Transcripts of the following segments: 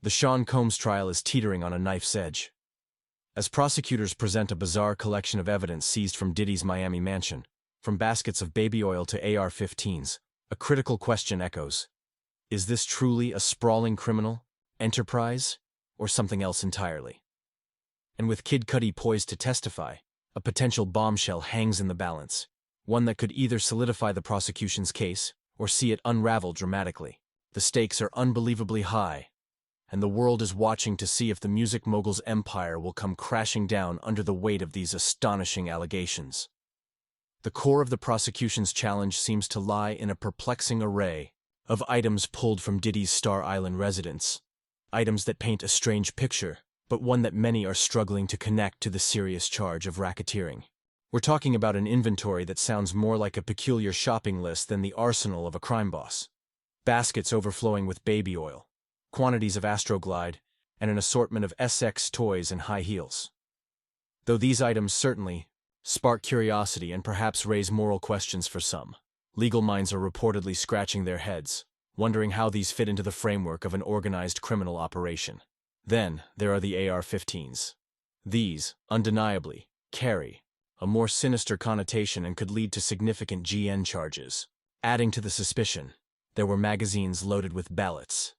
The Sean Combs trial is teetering on a knife's edge. As prosecutors present a bizarre collection of evidence seized from Diddy's Miami mansion, from baskets of baby oil to AR-15s, a critical question echoes. Is this truly a sprawling criminal enterprise, or something else entirely? And with Kid Cudi poised to testify, a potential bombshell hangs in the balance, one that could either solidify the prosecution's case or see it unravel dramatically. The stakes are unbelievably high, and the world is watching to see if the music mogul's empire will come crashing down under the weight of these astonishing allegations. The core of the prosecution's challenge seems to lie in a perplexing array of items pulled from Diddy's Star Island residence, items that paint a strange picture, but one that many are struggling to connect to the serious charge of racketeering. We're talking about an inventory that sounds more like a peculiar shopping list than the arsenal of a crime boss. Baskets overflowing with baby oil, quantities of Astroglide, and an assortment of SX toys and high heels. Though these items certainly spark curiosity and perhaps raise moral questions for some, legal minds are reportedly scratching their heads, wondering how these fit into the framework of an organized criminal operation. Then, there are the AR-15s. These, undeniably, carry a more sinister connotation and could lead to significant GN charges. Adding to the suspicion, there were magazines loaded with ballots.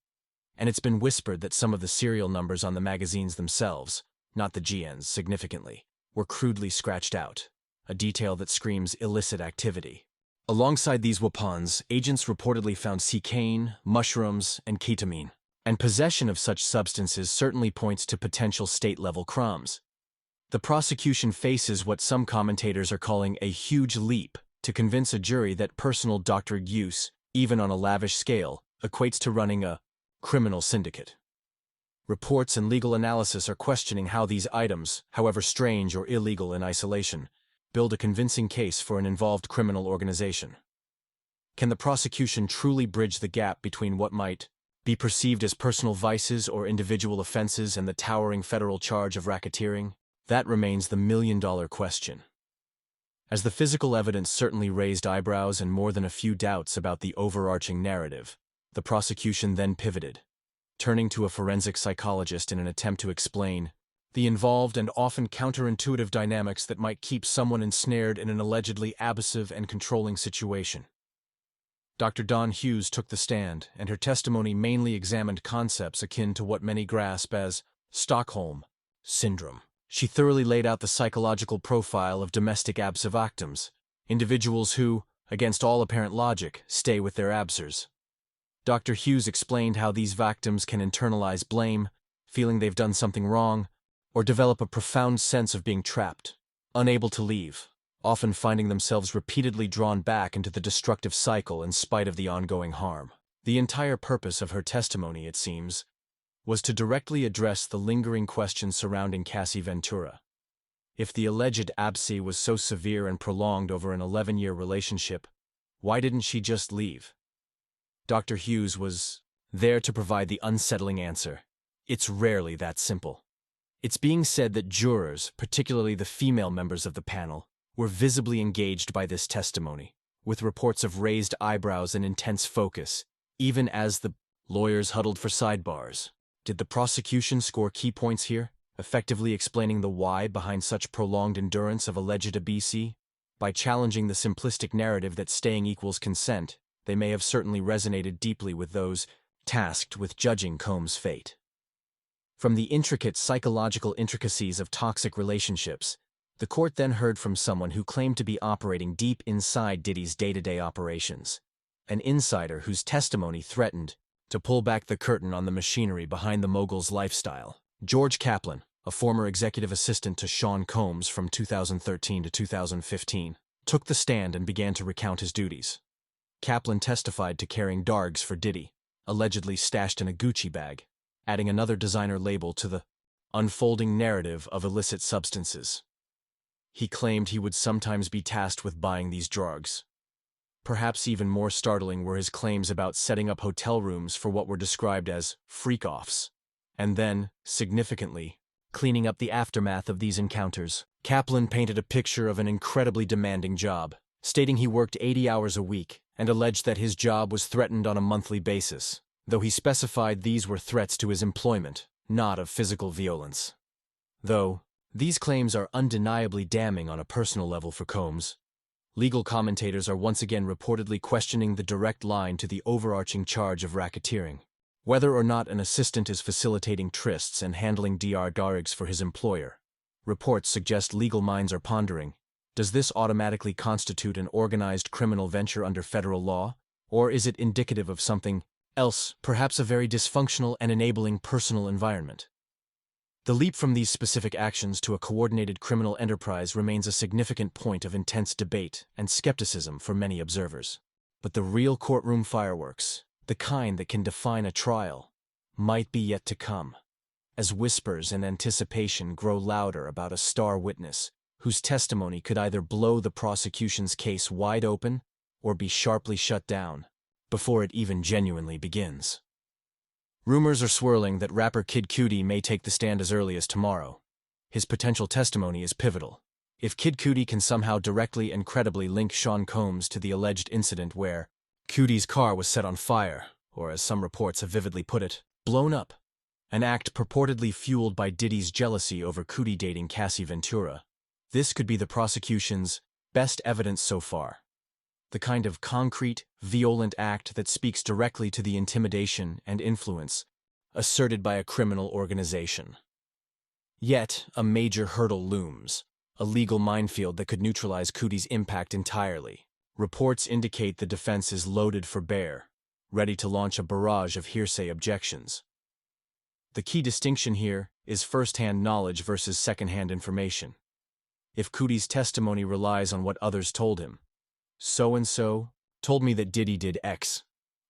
And it's been whispered that some of the serial numbers on the magazines themselves, not the GNs significantly, were crudely scratched out, a detail that screams illicit activity. Alongside these weapons, agents reportedly found cocaine, mushrooms, and ketamine, and possession of such substances certainly points to potential state-level crimes. The prosecution faces what some commentators are calling a huge leap to convince a jury that personal doctored use, even on a lavish scale, equates to running a criminal syndicate. Reports and legal analysis are questioning how these items, however strange or illegal in isolation, build a convincing case for an involved criminal organization. Can the prosecution truly bridge the gap between what might be perceived as personal vices or individual offenses and the towering federal charge of racketeering? That remains the million-dollar question. As the physical evidence certainly raised eyebrows and more than a few doubts about the overarching narrative, the prosecution then pivoted, turning to a forensic psychologist in an attempt to explain the involved and often counterintuitive dynamics that might keep someone ensnared in an allegedly abusive and controlling situation. Dr. Dawn Hughes took the stand, and her testimony mainly examined concepts akin to what many grasp as Stockholm Syndrome. She thoroughly laid out the psychological profile of domestic absivactums, individuals who, against all apparent logic, stay with their absors. Dr. Hughes explained how these victims can internalize blame, feeling they've done something wrong, or develop a profound sense of being trapped, unable to leave, often finding themselves repeatedly drawn back into the destructive cycle in spite of the ongoing harm. The entire purpose of her testimony, it seems, was to directly address the lingering question surrounding Cassie Ventura. If the alleged abscess was so severe and prolonged over an 11-year relationship, why didn't she just leave? Dr. Hughes was there to provide the unsettling answer. It's rarely that simple. It's being said that jurors, particularly the female members of the panel, were visibly engaged by this testimony, with reports of raised eyebrows and intense focus, even as the lawyers huddled for sidebars. Did the prosecution score key points here, effectively explaining the why behind such prolonged endurance of alleged abuse? By challenging the simplistic narrative that staying equals consent, they may have certainly resonated deeply with those tasked with judging Combs' fate. From the intricate psychological intricacies of toxic relationships, the court then heard from someone who claimed to be operating deep inside Diddy's day-to-day operations, an insider whose testimony threatened to pull back the curtain on the machinery behind the mogul's lifestyle. George Kaplan, a former executive assistant to Sean Combs from 2013 to 2015, took the stand and began to recount his duties. Kaplan testified to carrying dargs for Diddy, allegedly stashed in a Gucci bag, adding another designer label to the unfolding narrative of illicit substances. He claimed he would sometimes be tasked with buying these drugs. Perhaps even more startling were his claims about setting up hotel rooms for what were described as freakoffs, and then, significantly, cleaning up the aftermath of these encounters. Kaplan painted a picture of an incredibly demanding job, stating he worked 80 hours a week and alleged that his job was threatened on a monthly basis. though he specified these were threats to his employment, not of physical violence. Though these claims are undeniably damning on a personal level for Combs, legal commentators are once again reportedly questioning the direct line to the overarching charge of racketeering. Whether or not an assistant is facilitating trysts and handling drs for his employer, reports suggest legal minds are pondering, does this automatically constitute an organized criminal venture under federal law, or is it indicative of something else, perhaps a very dysfunctional and enabling personal environment? The leap from these specific actions to a coordinated criminal enterprise remains a significant point of intense debate and skepticism for many observers. But the real courtroom fireworks, the kind that can define a trial, might be yet to come, as whispers and anticipation grow louder about a star witness whose testimony could either blow the prosecution's case wide open or be sharply shut down before it even genuinely begins. Rumors are swirling that rapper Kid Cudi may take the stand as early as tomorrow. His potential testimony is pivotal. If Kid Cudi can somehow directly and credibly link Sean Combs to the alleged incident where Cudi's car was set on fire, or as some reports have vividly put it, blown up, an act purportedly fueled by Diddy's jealousy over Cudi dating Cassie Ventura, this could be the prosecution's best evidence so far. The kind of concrete, violent act that speaks directly to the intimidation and influence asserted by a criminal organization. Yet, a major hurdle looms, a legal minefield that could neutralize Cudi's impact entirely. Reports indicate the defense is loaded for bear, ready to launch a barrage of hearsay objections. The key distinction here is first-hand knowledge versus second-hand information. If Cudi's testimony relies on what others told him, so-and-so told me that Diddy did X.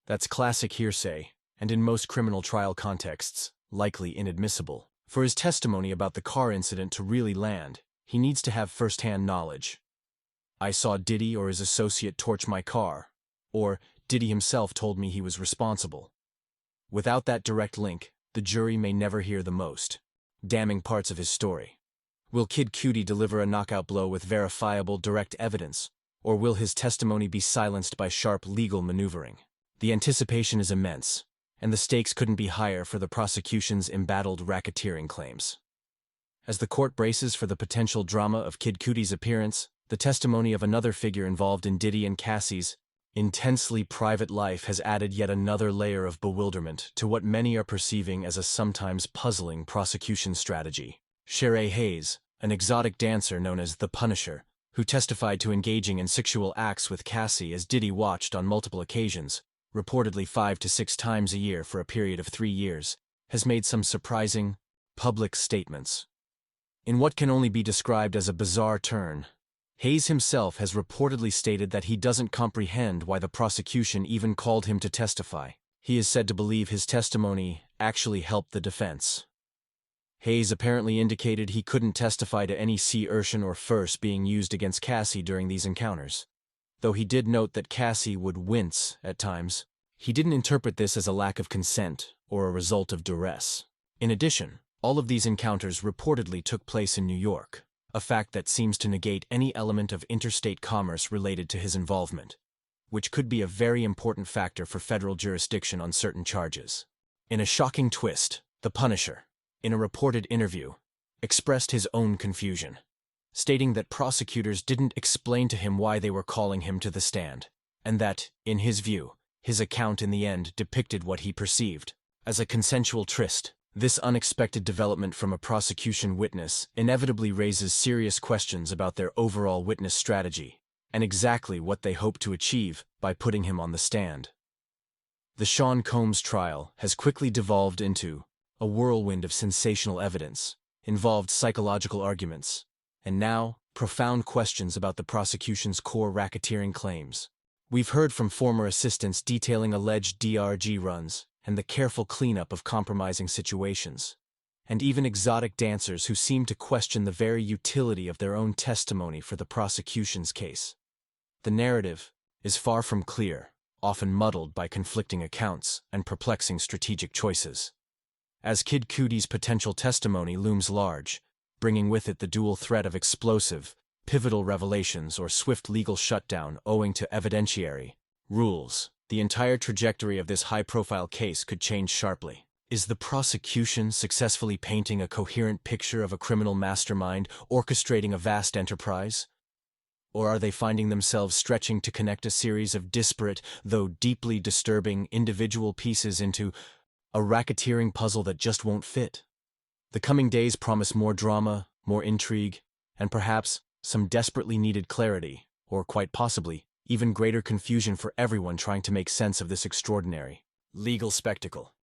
That's classic hearsay, and in most criminal trial contexts, likely inadmissible. For his testimony about the car incident to really land, he needs to have first-hand knowledge. I saw Diddy or his associate torch my car, or Diddy himself told me he was responsible. Without that direct link, the jury may never hear the most damning parts of his story. Will Kid Cudi deliver a knockout blow with verifiable direct evidence, or will his testimony be silenced by sharp legal maneuvering? The anticipation is immense, and the stakes couldn't be higher for the prosecution's embattled racketeering claims. As the court braces for the potential drama of Kid Cudi's appearance, the testimony of another figure involved in Diddy and Cassie's intensely private life has added yet another layer of bewilderment to what many are perceiving as a sometimes puzzling prosecution strategy. Shereé Hayes, an exotic dancer known as the Punisher, who testified to engaging in sexual acts with Cassie as Diddy watched on multiple occasions, reportedly 5 to 6 times a year for a period of 3 years, has made some surprising, public statements. In what can only be described as a bizarre turn, Hayes himself has reportedly stated that he doesn't comprehend why the prosecution even called him to testify. He is said to believe his testimony actually helped the defense. Hayes apparently indicated he couldn't testify to any coercion or force being used against Cassie during these encounters. Though he did note that Cassie would wince at times, he didn't interpret this as a lack of consent or a result of duress. In addition, all of these encounters reportedly took place in New York, a fact that seems to negate any element of interstate commerce related to his involvement, which could be a very important factor for federal jurisdiction on certain charges. In a shocking twist, the Punisher, in a reported interview, expressed his own confusion, stating that prosecutors didn't explain to him why they were calling him to the stand, and that, in his view, his account in the end depicted what he perceived as a consensual tryst. This unexpected development from a prosecution witness inevitably raises serious questions about their overall witness strategy and exactly what they hope to achieve by putting him on the stand. The Sean Combs trial has quickly devolved into a whirlwind of sensational evidence, involved psychological arguments, and now profound questions about the prosecution's core racketeering claims. We've heard from former assistants detailing alleged DRG runs and the careful cleanup of compromising situations, and even exotic dancers who seem to question the very utility of their own testimony for the prosecution's case. The narrative is far from clear, often muddled by conflicting accounts and perplexing strategic choices. As Kid Cudi's potential testimony looms large, bringing with it the dual threat of explosive, pivotal revelations or swift legal shutdown owing to evidentiary rules, the entire trajectory of this high-profile case could change sharply. Is the prosecution successfully painting a coherent picture of a criminal mastermind orchestrating a vast enterprise? Or are they finding themselves stretching to connect a series of disparate, though deeply disturbing, individual pieces into a racketeering puzzle that just won't fit? The coming days promise more drama, more intrigue, and perhaps some desperately needed clarity, or quite possibly, even greater confusion for everyone trying to make sense of this extraordinary legal spectacle.